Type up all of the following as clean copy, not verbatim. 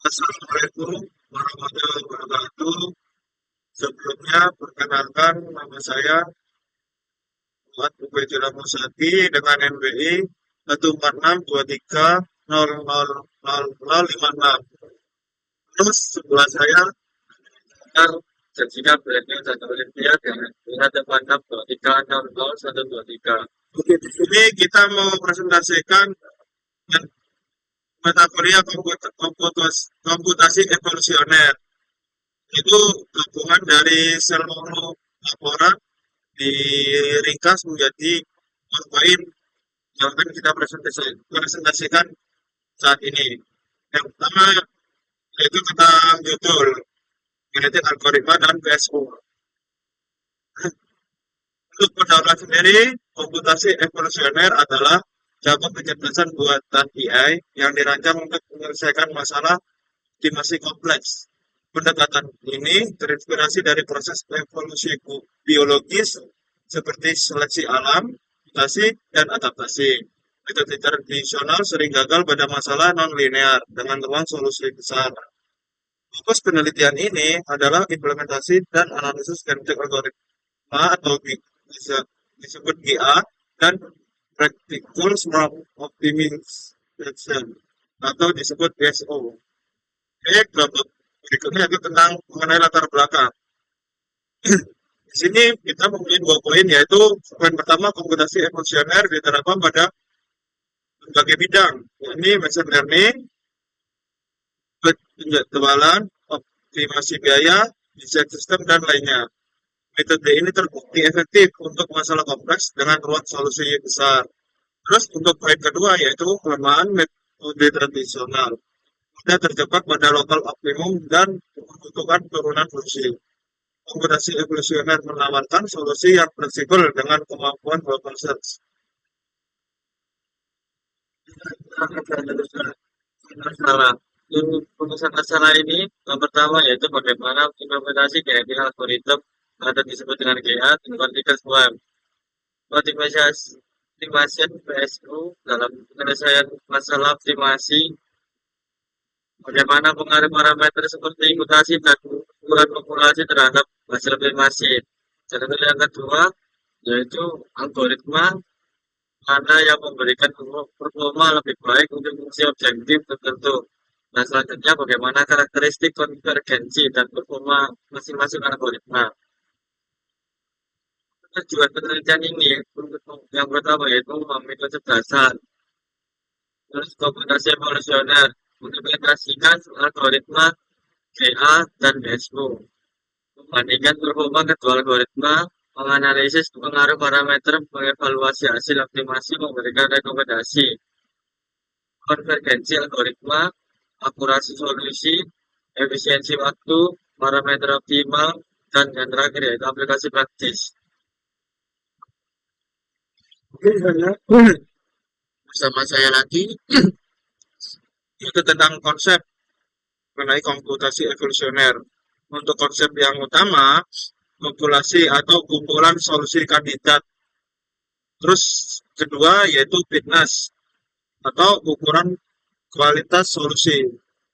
Assalamualaikum warahmatullahi wabarakatuh. Sebelumnya perkenalkan nama saya Muhammad Ubaidillah Musadi dengan NBI 14623000056. Terus sebelah saya Daftar Jessica Brandon dan Olivia dengan 18623000123. Oke, di sini kita mau presentasikan mata kuliah komputasi evolusioner. Itu gabungan dari seluruh laporan diringkas menjadi poin yang akan kita presentasikan saat ini. Yang pertama yaitu tentang judul genetik algoritma dan PSO. Untuk pendahuluan sendiri, komputasi evolusioner adalah cabang kecerdasan buatan AI yang dirancang untuk menyelesaikan masalah optimasi kompleks. Pendekatan ini terinspirasi dari proses evolusi biologis seperti seleksi alam, mutasi, dan adaptasi. Metode tradisional sering gagal pada masalah non-linear dengan ruang solusi besar. Fokus penelitian ini adalah implementasi dan analisis genetik algoritma atau bisa disebut GA dan practical smart optimization atau disebut PSO. Oke, kelompok berikutnya itu tentang mengenai latar belakang. Di sini kita mempunyai dua poin, yaitu poin pertama komputasi evolusioner diterapkan pada berbagai bidang, yakni machine learning, penjadwalan, optimasi biaya, desain sistem, dan lainnya. Metode ini terbukti efektif untuk masalah kompleks dengan ruang solusi besar. Terus untuk poin kedua yaitu kelemahan metode tradisional. Mudah terjebak pada lokal optimum dan membutuhkan turunan fungsi. Komputasi evolusioner menawarkan solusi yang fleksibel dengan kemampuan global search. Masalah. Untuk masalah ini, yang pertama yaitu bagaimana implementasi genetik algoritma atau disebut dengan GA di vertical swarm. Optimization PSU dalam penyelesaian masalah optimasi bagaimana pengaruh parameter seperti mutasi dan ukuran populasi terhadap hasil optimasi. Contoh yang kedua yaitu algoritma mana yang memberikan performa lebih baik untuk fungsi objektif tertentu. Nah, selanjutnya bagaimana karakteristik konvergensi dan performa masing-masing algoritma. Tujuan penelitian ini yang pertama yaitu memahami kecerdasan, terus komputasi evolusioner, mengimplementasikan algoritma GA dan BSO, membandingkan performa kedua algoritma, menganalisis pengaruh parameter, mengevaluasi hasil optimasi, memberikan rekomendasi, konvergensi algoritma, akurasi solusi, efisiensi waktu, parameter optimal, dan yang terakhir yaitu aplikasi praktis. Bersama saya lagi itu tentang konsep mengenai komputasi evolusioner. Untuk konsep yang utama, populasi atau kumpulan solusi kandidat. Terus kedua yaitu fitness atau ukuran kualitas solusi.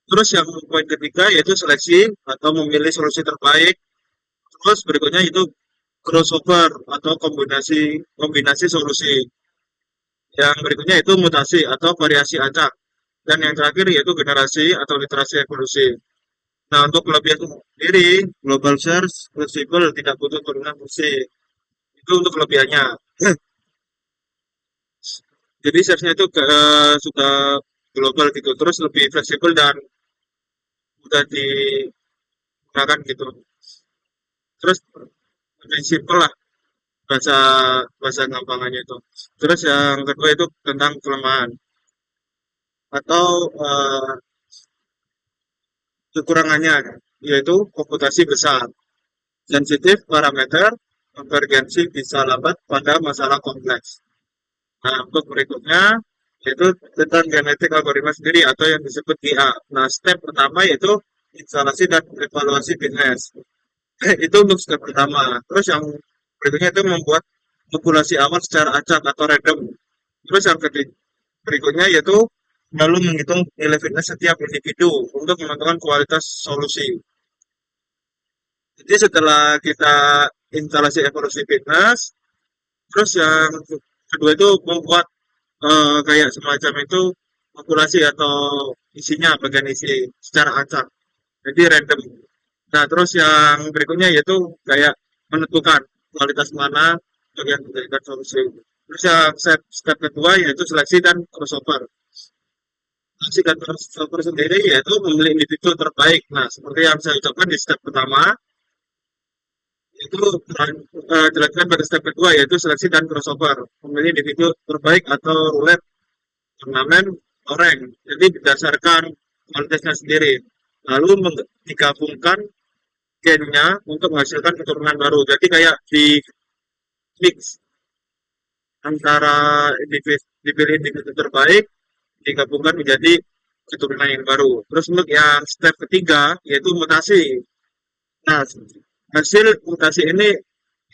Terus yang poin ketiga yaitu seleksi atau memilih solusi terbaik. Terus berikutnya itu crossover atau kombinasi solusi. Yang berikutnya itu mutasi atau variasi acak. Dan yang terakhir yaitu generasi atau literasi evolusi. Nah, untuk kelebihan sendiri, global search, fleksibel, tidak butuh turunan fungsi. Itu untuk kelebihannya. Jadi search-nya itu sudah global gitu, terus lebih fleksibel dan mudah digunakan gitu. Terus lebih simple lah bahasa bahasa gampangannya itu. Terus yang kedua itu tentang kelemahan atau kekurangannya, yaitu komputasi besar, sensitif parameter, konvergensi bisa lambat pada masalah kompleks. Nah, untuk berikutnya yaitu tentang genetik algoritma sendiri atau yang disebut GA. Nah, step pertama yaitu instalasi dan evaluasi fitness. Itu untuk step pertama. Terus yang berikutnya itu membuat populasi awal secara acak atau random. Terus yang berikutnya yaitu lalu menghitung nilai fitness setiap individu untuk menentukan kualitas solusi. Jadi setelah kita instalasi evolusi fitness, terus yang kedua itu membuat kayak semacam itu populasi atau isinya bagian isi secara acak. Jadi random. Nah, terus yang berikutnya yaitu kayak menentukan kualitas mana bagian menjadikan solusi. Terus yang step kedua yaitu seleksi dan crossover. Seleksi dan crossover sendiri yaitu memilih individu terbaik. Nah, seperti yang saya ucapkan di step pertama, itu dilakukan pada step kedua yaitu seleksi dan crossover. Memilih individu terbaik atau roulette turnamen orang. Jadi berdasarkan kualitasnya sendiri. Lalu digabungkan gennya untuk menghasilkan keturunan baru. Jadi kayak di mix antara dipilih individu terbaik digabungkan menjadi keturunan yang baru. Terus untuk yang step ketiga yaitu mutasi. Nah, hasil mutasi ini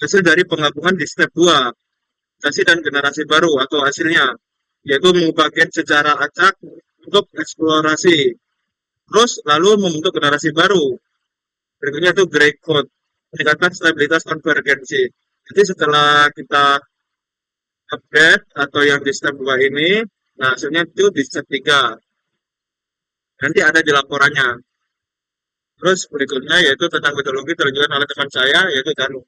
hasil dari penggabungan di step 2, mutasi dan generasi baru atau hasilnya yaitu mengubah gen secara acak untuk eksplorasi. Terus lalu membentuk generasi baru. Berikutnya itu gray code, meningkatkan stabilitas konvergensi. Jadi setelah kita update atau yang di step 2 ini, nah hasilnya itu di step 3. Nanti ada di laporannya. Terus berikutnya yaitu tentang metodologi terjun oleh teman saya, yaitu Danu.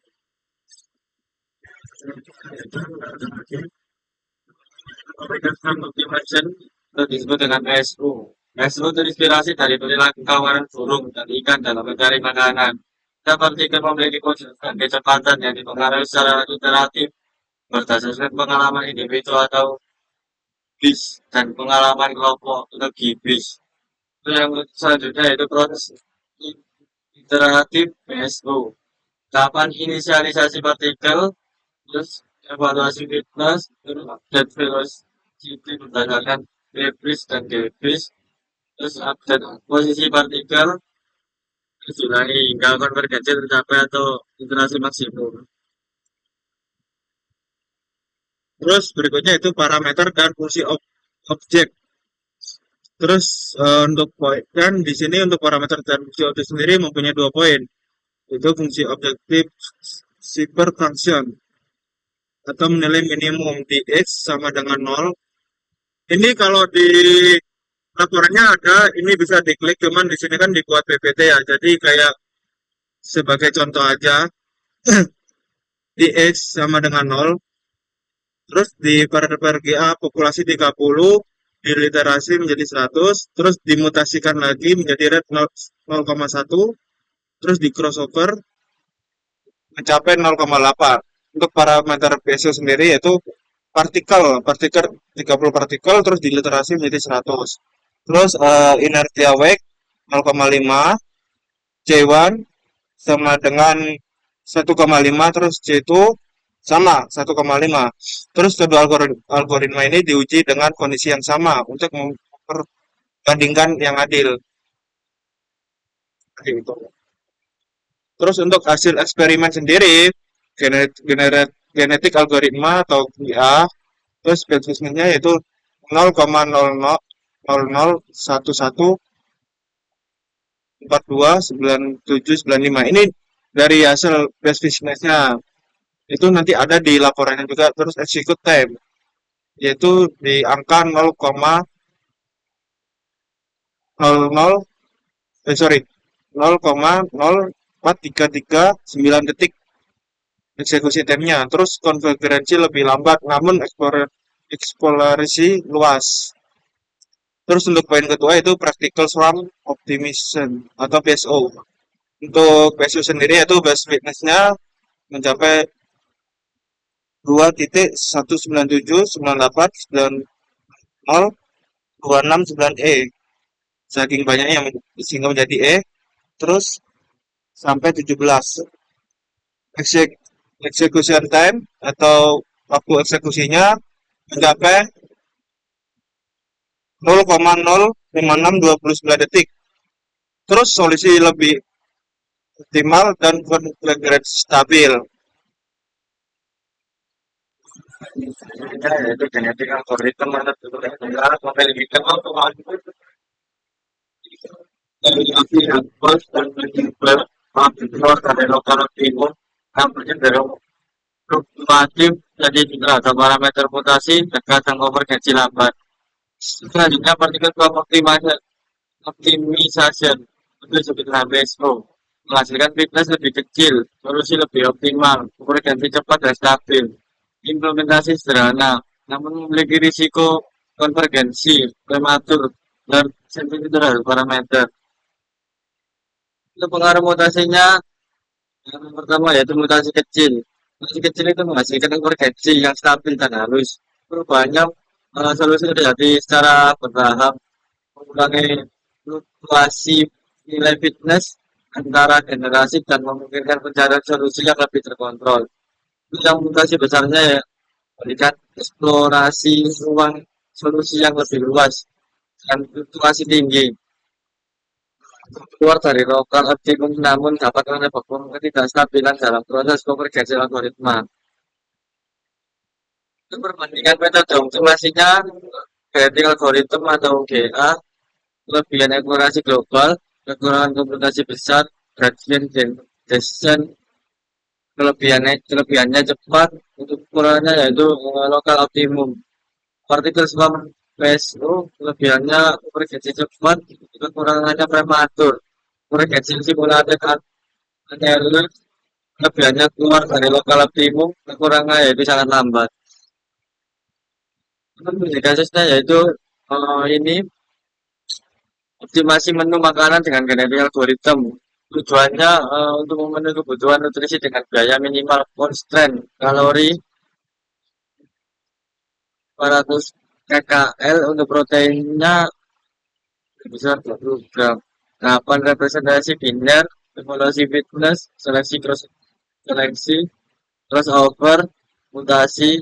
Optimization itu disebut dengan SU. SU terinspirasi dari perilaku kawanan burung dan ikan dalam mencari makanan. Kita berpikir memiliki konsisten kecepatan yang dipengaruhi secara iteratif berdasarkan pengalaman individu atau bis dan pengalaman kelompok lebih bis. Itu yang selanjutnya itu proses iteratif PSO. Tahapan inisialisasi partikel, terus evaluasi fitness, terus update velocity berdasarkan debris dan debris, terus update posisi partikel, terus ulangi hingga konvergensi tercapai atau iterasi maksimum. Terus berikutnya itu parameter dan fungsi objek. Terus untuk poin dan di sini untuk parameter dan fungsi objek sendiri mempunyai 2 poin. Itu fungsi objektif super function atau menilai minimum di X sama dengan 0. Ini kalau di laporannya ada, ini bisa diklik, cuman di sini kan dibuat PPT ya. Jadi kayak sebagai contoh aja, di X sama dengan 0, terus di parameter GA populasi 30, di literasi menjadi 100, terus dimutasikan lagi menjadi red 0,1, terus di crossover mencapai 0,8. Untuk parameter PSO sendiri yaitu partikel 30 partikel, terus di literasi menjadi 100. Terus inertia wake 0,5, C1 sama dengan 1,5, terus C2 sama 1,5. Terus kedua algoritma ini diuji dengan kondisi yang sama untuk memperbandingkan yang adil. Gitu. Terus untuk hasil eksperimen sendiri, genetik algoritma atau GA, terus spesifisnya yaitu 0,0011429795. Ini dari hasil spesifisnya itu nanti ada di laporannya juga. Terus execute time yaitu di angka 0,433 detik eksekusi time-nya. Terus konfigurasi lebih lambat namun eksplorasi luas. Terus untuk poin kedua itu practical swarm optimization atau PSO. Untuk PSO sendiri itu base fitness-nya mencapai 2.1979890 saking banyaknya yang sehingga menjadi terus sampai 17. Execution time atau waktu eksekusinya mencapai 0,05629 detik. Terus solusi lebih optimal dan konfigurasi stabil. Kita yaitu genetik algoritma atau model hitam dari Apple dan Google keluar dari lokal timur nampaknya dari fluktuatif jadi juga ada parameter mutasi dekat dan konvergensi lambat. Selanjutnya partikel optimization itu disebut HBSO menghasilkan fitness lebih kecil, solusi lebih optimal, konvergensi cepat dan stabil. Implementasi sederhana, namun memiliki risiko konvergensi prematur dan sensitif terhadap parameter. Untuk pengaruh mutasinya, yang pertama yaitu mutasi kecil. Mutasi kecil itu menghasilkan konvergensi yang stabil dan halus. Perubahannya solusi terjadi secara bertahap, mengurangi fluktuasi nilai fitness antara generasi dan memungkinkan pencarian solusi yang lebih terkontrol. Yang mutasi besarnya ya berikan eksplorasi ruang solusi yang lebih luas dan fluktuasi tinggi keluar dari lokal optimum namun dapat menyebabkan ketidakstabilan dalam proses konvergensi algoritma. Untuk perbandingan metode optimasinya, genetik algoritma atau GA, kelebihan eksplorasi global, kekurangan komputasi besar, gradient descent, kelebihannya cepat, untuk kekurangannya yaitu lokal optimum. Partikel sebab PSO kelebihannya konvergensi cepat, kekurangannya prematur. Konvergensi simulatif anterior kelebihannya keluar dari lokal optimum, kekurangannya yaitu sangat lambat. Untuk kasusnya yaitu ini optimasi menu makanan dengan genetik algoritma. Tujuannya untuk memenuhi kebutuhan nutrisi dengan biaya minimal constraint kalori 400 kcal untuk proteinnya besar 20 gram. 8 representasi biner, evaluasi fitness, seleksi cross seleksi, crossover, mutasi,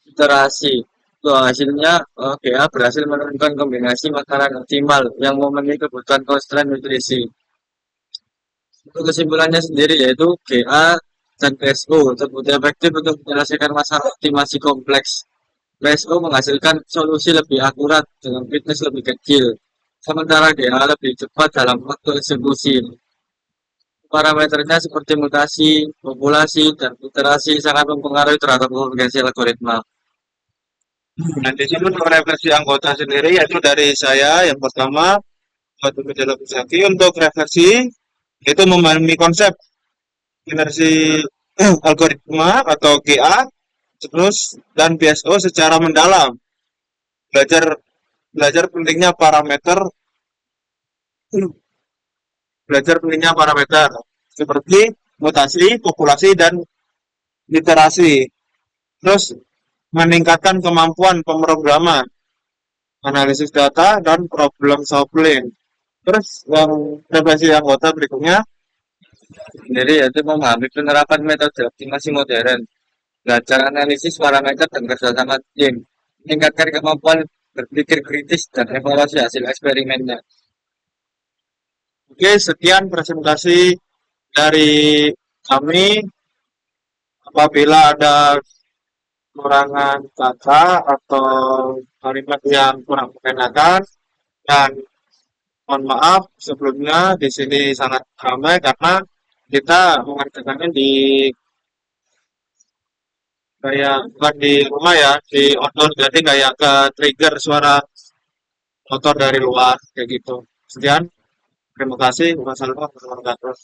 iterasi. Tuh, hasilnya GA berhasil menemukan kombinasi makanan optimal yang memenuhi kebutuhan constraint nutrisi. Untuk kesimpulannya sendiri yaitu GA dan PSO terbukti efektif untuk menyelesaikan masalah optimasi kompleks. PSO menghasilkan solusi lebih akurat dengan fitness lebih kecil, sementara GA lebih cepat dalam waktu eksekusi. Parameternya seperti mutasi, populasi, dan iterasi sangat mempengaruhi terhadap konvergensi algoritma. Nah, di sini untuk referensi anggota sendiri yaitu dari saya yang pertama Batu Gejala Pusaki untuk referensi itu memahami konsep inersi algoritma atau GA terus dan PSO secara mendalam. Belajar belajar pentingnya parameter belajar pentingnya parameter seperti mutasi, populasi dan literasi. Terus meningkatkan kemampuan pemrograman, analisis data dan problem solving. Terus yang referensi anggota berikutnya jadi yaitu memahami penerapan metode optimasi modern, belajar analisis parameter dan kerjasama tim, meningkatkan kemampuan berpikir kritis dan evaluasi hasil eksperimennya. Oke, sekian presentasi dari kami. Apabila ada kekurangan kata atau kalimat yang kurang berkenan dan mohon maaf sebelumnya di sini sangat ramai karena kita mengerjakannya di kayak bukan di rumah ya di outdoor jadi kayak ke trigger suara motor dari luar kayak gitu. Sekian, terima kasih. Wassalamualaikum warahmatullahi wabarakatuh.